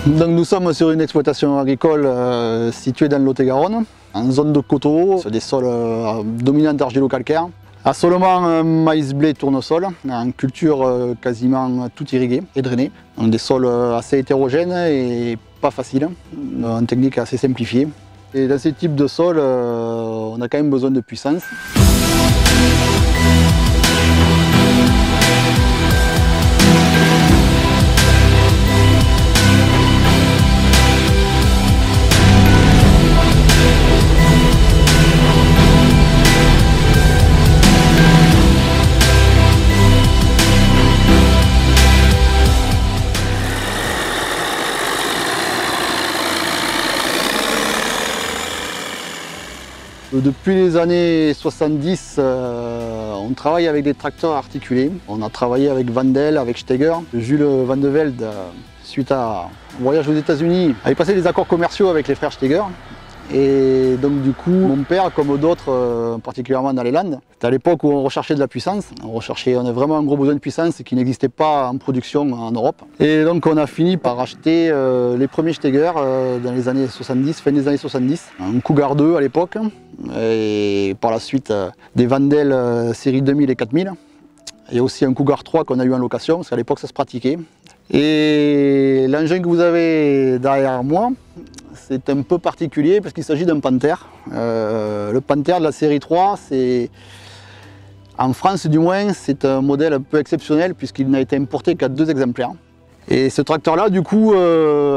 Donc nous sommes sur une exploitation agricole située dans le Lot-et-Garonne, en zone de coteaux, sur des sols dominants argilo-calcaires. Assolement maïs, blé, tournesol, en culture quasiment tout irrigué et drainé. Donc des sols assez hétérogènes et pas faciles, en technique assez simplifiée. Et dans ce type de sol, on a quand même besoin de puissance. Depuis les années 70, on travaille avec des tracteurs articulés. On a travaillé avec Wendel, avec Steger. Jules Van de Velde, suite à un voyage aux États-Unis, avait passé des accords commerciaux avec les frères Steger. Et donc du coup, mon père, comme d'autres, particulièrement dans les Landes, c'était à l'époque où on recherchait de la puissance. On avait vraiment un gros besoin de puissance qui n'existait pas en production en Europe. Et donc on a fini par acheter les premiers Steger dans les années 70, fin des années 70. Un Cougar 2 à l'époque, et par la suite des Wendel série 2000 et 4000. Et aussi un Cougar 3 qu'on a eu en location, parce qu'à l'époque ça se pratiquait. Et l'engin que vous avez derrière moi, c'est un peu particulier parce qu'il s'agit d'un Panther. Le Panther de la série 3, en France du moins, c'est un modèle un peu exceptionnel puisqu'il n'a été importé qu'à 2 exemplaires. Et ce tracteur-là, du coup,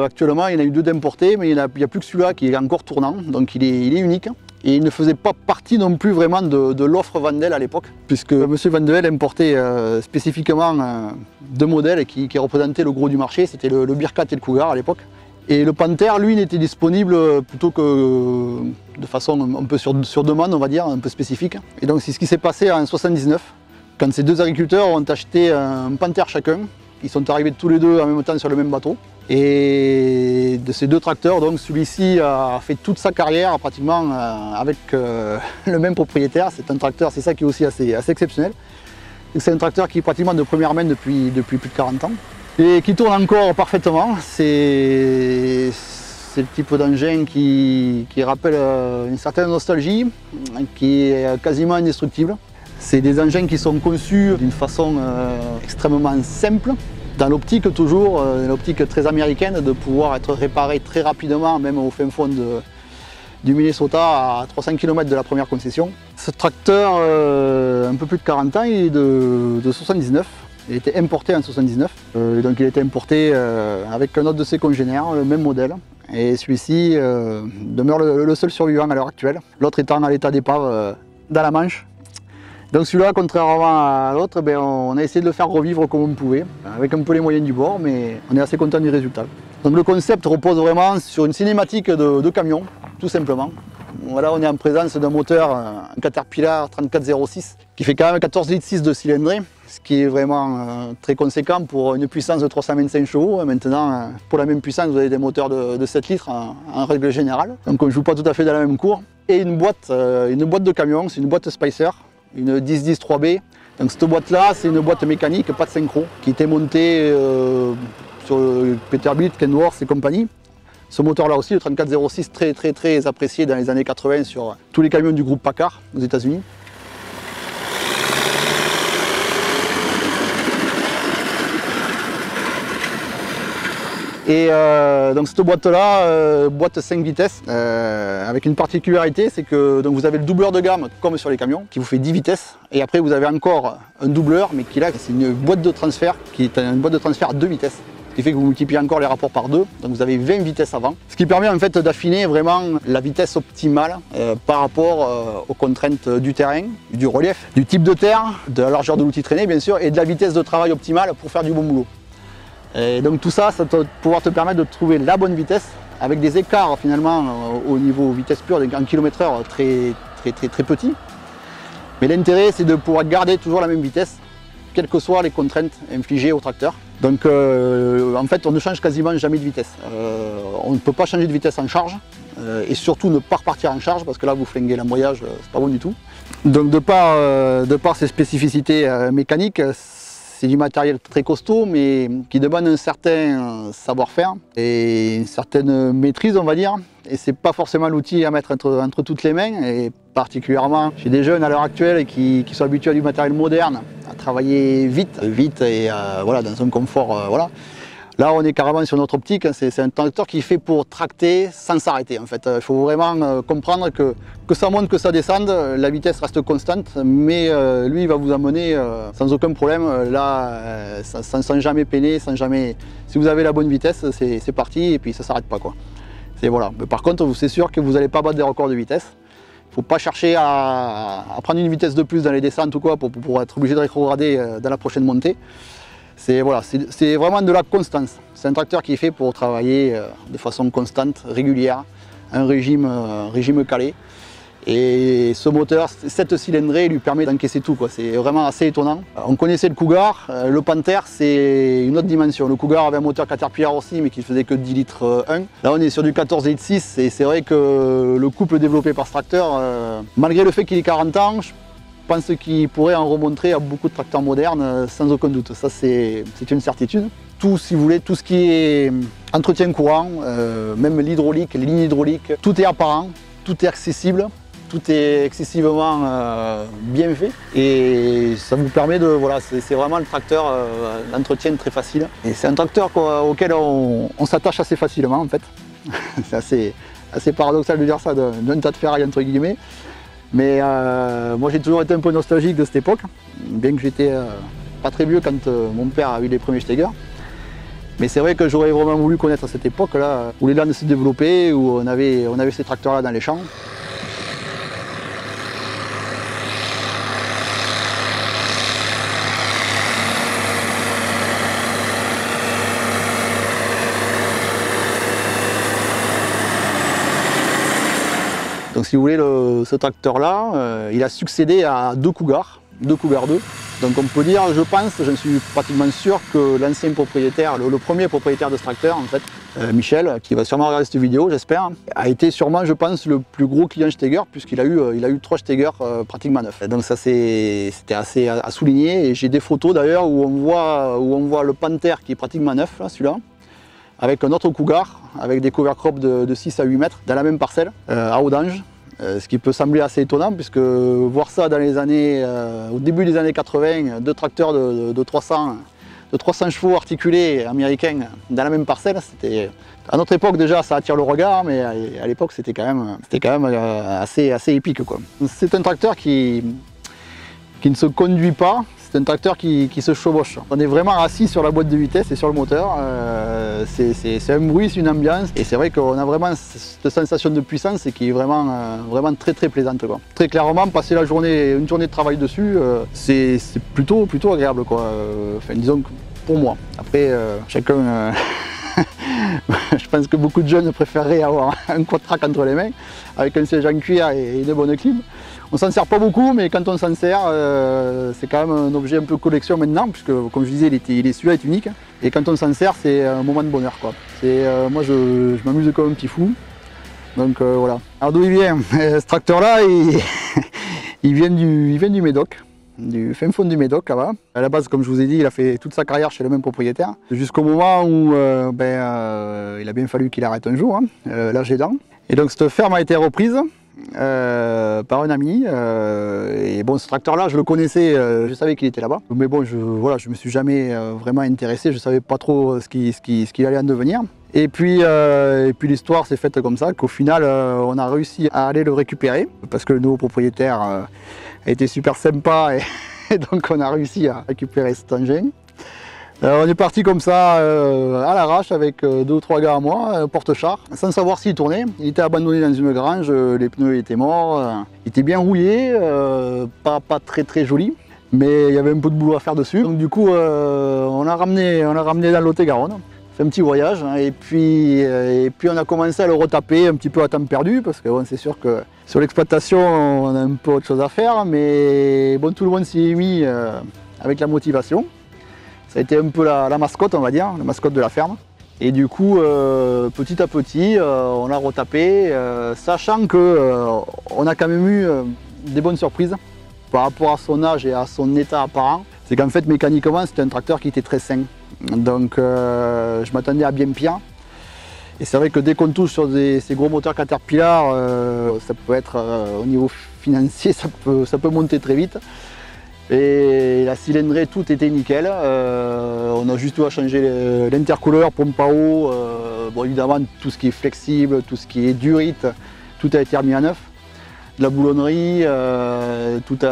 actuellement, il y en a eu 2 d'importés, mais il n'y a plus que celui-là qui est encore tournant, donc il est unique. Et il ne faisait pas partie non plus vraiment de l'offre Wendel à l'époque, puisque M. Van de Velde importait spécifiquement 2 modèles qui représentaient le gros du marché, c'était le Bearcat et le Cougar à l'époque. Et le Panther, lui, n'était disponible plutôt que de façon un peu sur demande, on va dire, un peu spécifique. Et donc c'est ce qui s'est passé en 79, quand ces 2 agriculteurs ont acheté un Panther chacun. Ils sont arrivés tous les 2 en même temps sur le même bateau. Et de ces 2 tracteurs, donc celui-ci a fait toute sa carrière pratiquement avec le même propriétaire. C'est un tracteur, c'est ça qui est aussi assez exceptionnel. C'est un tracteur qui est pratiquement de première main depuis plus de 40 ans. Et qui tourne encore parfaitement. C'est le type d'engin qui rappelle une certaine nostalgie, qui est quasiment indestructible. C'est des engins qui sont conçus d'une façon extrêmement simple, dans l'optique toujours, l'optique très américaine, de pouvoir être réparé très rapidement, même au fin fond du Minnesota, à 300 km de la première concession. Ce tracteur, un peu plus de 40 ans, il est de 79. Il était importé en 79, donc il a été importé avec un autre de ses congénères, le même modèle. Et celui-ci demeure le seul survivant à l'heure actuelle, l'autre étant à l'état d'épave dans la Manche. Donc celui-là, contrairement à l'autre, on a essayé de le faire revivre comme on pouvait, avec un peu les moyens du bord, mais on est assez content du résultat. Donc le concept repose vraiment sur une cinématique de camion, tout simplement. Voilà, on est en présence d'un moteur, un Caterpillar 3406, qui fait quand même 14,6 litres de cylindrée, ce qui est vraiment très conséquent pour une puissance de 325 chevaux. Maintenant, pour la même puissance, vous avez des moteurs de 7 litres en règle générale. Donc on ne joue pas tout à fait dans la même cour. Et une boîte de camion, c'est une boîte Spicer, une 1010 3B. Donc cette boîte-là, c'est une boîte mécanique, pas de synchro, qui était montée sur le Peterbilt, Kenworth et compagnie. Ce moteur-là aussi, le 3406, très apprécié dans les années 80 sur tous les camions du groupe Packard aux États-Unis. Et donc cette boîte-là, boîte 5 vitesses, avec une particularité, c'est que donc vous avez le doubleur de gamme comme sur les camions, qui vous fait 10 vitesses, et après vous avez encore un doubleur, mais qui là c'est une boîte de transfert, qui est une boîte de transfert à 2 vitesses. Ce qui fait que vous multipliez encore les rapports par 2, donc vous avez 20 vitesses avant. Ce qui permet en fait d'affiner vraiment la vitesse optimale par rapport aux contraintes du terrain, du relief, du type de terre, de la largeur de l'outil traîné bien sûr, et de la vitesse de travail optimale pour faire du bon boulot. Et donc tout ça, ça va pouvoir te permettre de trouver la bonne vitesse, avec des écarts finalement au niveau vitesse pure, en km/h très petits. Mais l'intérêt c'est de pouvoir garder toujours la même vitesse, quelles que soient les contraintes infligées au tracteur. Donc en fait on ne change quasiment jamais de vitesse. On ne peut pas changer de vitesse en charge et surtout ne pas repartir en charge parce que là vous flinguez l'embrayage, c'est pas bon du tout. Donc de par ces spécificités mécaniques, c'est du matériel très costaud, mais qui demande un certain savoir-faire et une certaine maîtrise, on va dire. Et c'est pas forcément l'outil à mettre entre toutes les mains, et particulièrement chez des jeunes à l'heure actuelle qui sont habitués à du matériel moderne, à travailler vite et voilà, dans un confort, voilà. Là, on est carrément sur notre optique, c'est un tracteur qui est fait pour tracter sans s'arrêter. En fait, il faut vraiment comprendre que ça monte, que ça descende, la vitesse reste constante, mais lui, il va vous amener sans aucun problème, là, sans jamais peiner, sans jamais... Si vous avez la bonne vitesse, c'est parti, et puis ça ne s'arrête pas, quoi. Voilà. Mais par contre, c'est sûr que vous n'allez pas battre des records de vitesse. Il ne faut pas chercher à prendre une vitesse de plus dans les descentes ou quoi pour être obligé de rétrograder dans la prochaine montée. C'est voilà, vraiment de la constance. C'est un tracteur qui est fait pour travailler de façon constante, régulière, un régime calé. Et ce moteur, 7 cylindrées, lui permet d'encaisser tout, quoi. C'est vraiment assez étonnant. On connaissait le Cougar, le Panther c'est une autre dimension. Le Cougar avait un moteur Caterpillar aussi, mais qui faisait que 10 litres 1. Là on est sur du 14 litres 6 et c'est vrai que le couple développé par ce tracteur, malgré le fait qu'il ait 40 ans, je pense qu'il pourrait en remontrer à beaucoup de tracteurs modernes sans aucun doute. Ça c'est une certitude. Tout, si vous voulez, tout ce qui est entretien courant, même l'hydraulique, les lignes hydrauliques, tout est apparent, tout est accessible. Tout est excessivement bien fait et ça vous permet de... Voilà, c'est vraiment le tracteur d'entretien très facile. Et c'est un tracteur auquel on s'attache assez facilement en fait. C'est assez paradoxal de dire ça d'un tas de ferraille entre guillemets. Mais moi j'ai toujours été un peu nostalgique de cette époque, bien que j'étais pas très vieux quand mon père a eu les premiers Steger. Mais c'est vrai que j'aurais vraiment voulu connaître cette époque-là, où les Landes se développaient, où on avait ces tracteurs-là dans les champs. Donc si vous voulez, ce tracteur-là, il a succédé à 2 Cougars 2. Donc on peut dire, je pense, j'en suis pratiquement sûr que l'ancien propriétaire, le premier propriétaire de ce tracteur, en fait, Michel, qui va sûrement regarder cette vidéo, j'espère, a été sûrement, je pense, le plus gros client Steger, puisqu'il a eu 3 Steger pratiquement neufs. Donc ça c'était assez à souligner, et j'ai des photos d'ailleurs où on voit le Panther qui est pratiquement neuf, celui-là, avec un autre Cougar, avec des cover crops de 6 à 8 mètres, dans la même parcelle, à Audange. Ce qui peut sembler assez étonnant, puisque voir ça dans les années, au début des années 80, 2 tracteurs de 300 chevaux articulés américains dans la même parcelle, c'était... À notre époque déjà ça attire le regard, mais à l'époque c'était quand même assez épique, quoi. C'est un tracteur qui ne se conduit pas. C'est un tracteur qui se chevauche. On est vraiment assis sur la boîte de vitesse et sur le moteur. C'est un bruit, c'est une ambiance. Et c'est vrai qu'on a vraiment cette sensation de puissance qui est vraiment très plaisante, quoi. Très clairement, passer une journée de travail dessus, c'est plutôt agréable, quoi. Enfin, disons que pour moi. Après, chacun... Je pense que beaucoup de jeunes préféreraient avoir un quad-track entre les mains, avec un siège en cuir et une bonne clim. On s'en sert pas beaucoup, mais quand on s'en sert, c'est quand même un objet un peu collection maintenant, puisque comme je disais, celui-là est unique. Et quand on s'en sert, c'est un moment de bonheur, quoi. Moi, je m'amuse comme un petit fou. Donc voilà. Alors d'où il vient? Ce tracteur-là, il vient du Médoc. Du fin fond du Médoc là-bas. À la base, comme je vous ai dit, il a fait toute sa carrière chez le même propriétaire. Jusqu'au moment où il a bien fallu qu'il arrête un jour, hein, l'âge aidant. Et donc cette ferme a été reprise par un ami. Et bon, ce tracteur-là, je le connaissais, je savais qu'il était là-bas. Mais bon, je me suis jamais vraiment intéressé, je savais pas trop ce qu'il allait en devenir. Et puis l'histoire s'est faite comme ça, qu'au final, on a réussi à aller le récupérer, parce que le nouveau propriétaire a été super sympa, et donc on a réussi à récupérer cet engin. On est parti comme ça à l'arrache avec 2 ou 3 gars à moi, porte-char, sans savoir s'il tournait. Il était abandonné dans une grange, les pneus étaient morts, il était bien rouillé, pas très joli, mais il y avait un peu de boulot à faire dessus. Donc du coup, on l'a ramené dans le Lot-et-Garonne. Fait un petit voyage, hein, et puis on a commencé à le retaper un petit peu à temps perdu, parce que bon, c'est sûr que sur l'exploitation on a un peu autre chose à faire, mais bon, tout le monde s'y est mis avec la motivation. Ça a été un peu la mascotte, on va dire, la mascotte de la ferme. Et du coup, petit à petit, on l'a retapé, sachant qu'on a quand même eu des bonnes surprises par rapport à son âge et à son état apparent. c'est qu'en fait mécaniquement c'était un tracteur qui était très sain. Donc je m'attendais à bien pire. Et c'est vrai que dès qu'on touche sur ces gros moteurs Caterpillar, ça peut être au niveau financier, ça peut monter très vite. Et la cylindrée, tout était nickel. On a juste eu à changer l'intercooleur, pompe à eau. Bon, évidemment, tout ce qui est flexible, tout ce qui est durite, tout a été remis à neuf. De la boulonnerie,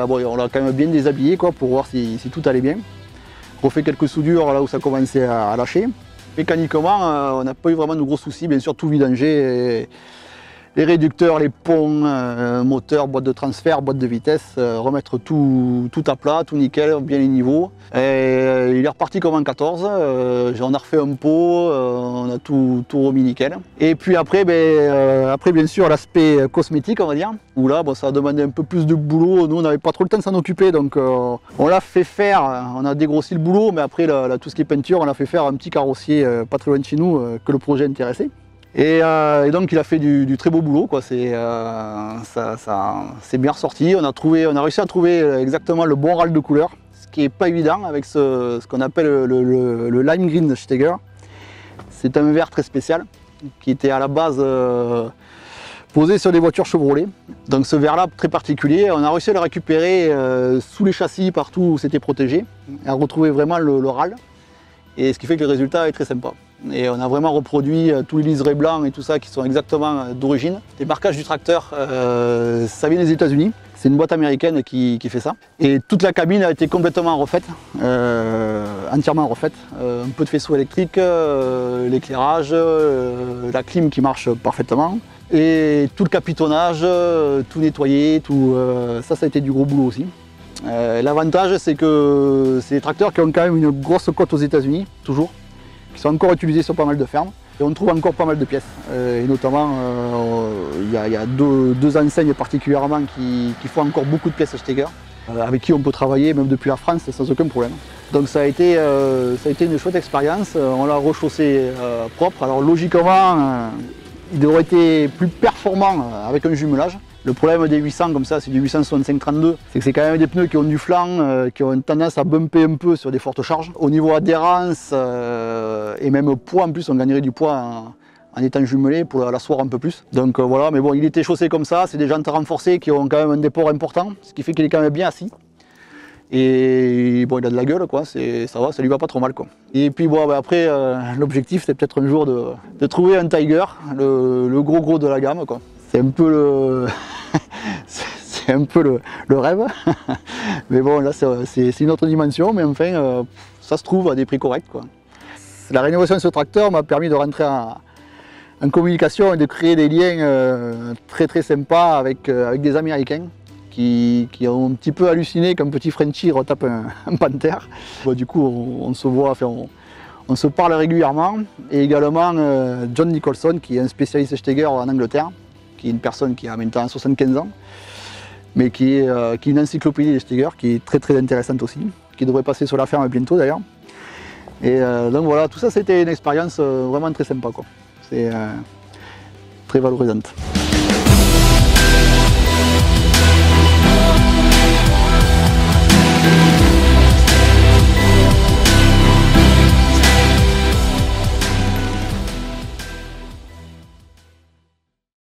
bon, on l'a quand même bien déshabillé quoi, pour voir si tout allait bien. Refait quelques soudures là où ça commençait à lâcher. Mécaniquement, on n'a pas eu vraiment de gros soucis, bien sûr tout vidangé. Les réducteurs, les ponts, moteur, boîte de transfert, boîte de vitesse, remettre tout à plat, tout nickel, bien les niveaux. Et il est reparti comme en 14, on a refait un pot, on a tout remis nickel. Et puis après, bien sûr l'aspect cosmétique on va dire, où là bon, ça a demandé un peu plus de boulot, nous on n'avait pas trop le temps de s'en occuper, donc on l'a fait faire, on a dégrossi le boulot, mais après tout ce qui est peinture, on a fait faire un petit carrossier pas très loin de chez nous que le projet intéressait. Et donc il a fait du très beau boulot, quoi. C'est bien ressorti. On a réussi à trouver exactement le bon râle de couleur, ce qui n'est pas évident avec ce qu'on appelle le lime green de Steger. C'est un verre très spécial qui était à la base posé sur des voitures Chevrolet. Donc ce verre là très particulier, on a réussi à le récupérer sous les châssis, partout où c'était protégé, et à retrouver vraiment le râle. Et ce qui fait que le résultat est très sympa. Et on a vraiment reproduit tous les liserés blancs et tout ça qui sont exactement d'origine. Les marquages du tracteur, ça vient des États-Unis. C'est une boîte américaine qui fait ça. Et toute la cabine a été complètement refaite, entièrement refaite. Un peu de faisceau électrique, l'éclairage, la clim qui marche parfaitement. Et tout le capitonnage, tout nettoyé, ça a été du gros boulot aussi. L'avantage, c'est que c'est des tracteurs qui ont quand même une grosse cote aux États-Unis, toujours, qui sont encore utilisés sur pas mal de fermes. Et on trouve encore pas mal de pièces. Et notamment, il y a deux enseignes particulièrement qui font encore beaucoup de pièces Steger, avec qui on peut travailler même depuis la France sans aucun problème. Donc ça a été une chouette expérience. On l'a rechaussé propre. Alors logiquement, il devrait être plus performant avec un jumelage. Le problème des 800 comme ça, c'est du 865-32, c'est que c'est quand même des pneus qui ont du flanc, qui ont une tendance à bumper un peu sur des fortes charges. Au niveau adhérence et même poids, en plus on gagnerait du poids en étant jumelé pour l'asseoir un peu plus. Donc voilà, mais bon, il était chaussé comme ça, c'est des jantes renforcées qui ont quand même un déport important, ce qui fait qu'il est quand même bien assis. Et bon, il a de la gueule, quoi. Ça va, ça lui va pas trop mal, quoi. Et puis bon, après, l'objectif c'est peut-être un jour de trouver un Tiger, le gros de la gamme, quoi. C'est un peu le rêve, mais bon là c'est une autre dimension, mais enfin ça se trouve à des prix corrects, quoi. La rénovation de ce tracteur m'a permis de rentrer en communication et de créer des liens très sympas avec des Américains qui ont un petit peu halluciné qu'un petit Frenchie retape un panthère. Bon, du coup on se voit, enfin, on se parle régulièrement, et également John Nicholson qui est un spécialiste Steger en Angleterre, qui est une personne qui a maintenant 75 ans, mais qui est une encyclopédie des Steger, qui est très intéressante aussi, qui devrait passer sur la ferme bientôt d'ailleurs. Et donc voilà, tout ça c'était une expérience vraiment très sympa, quoi. C'est très valorisante.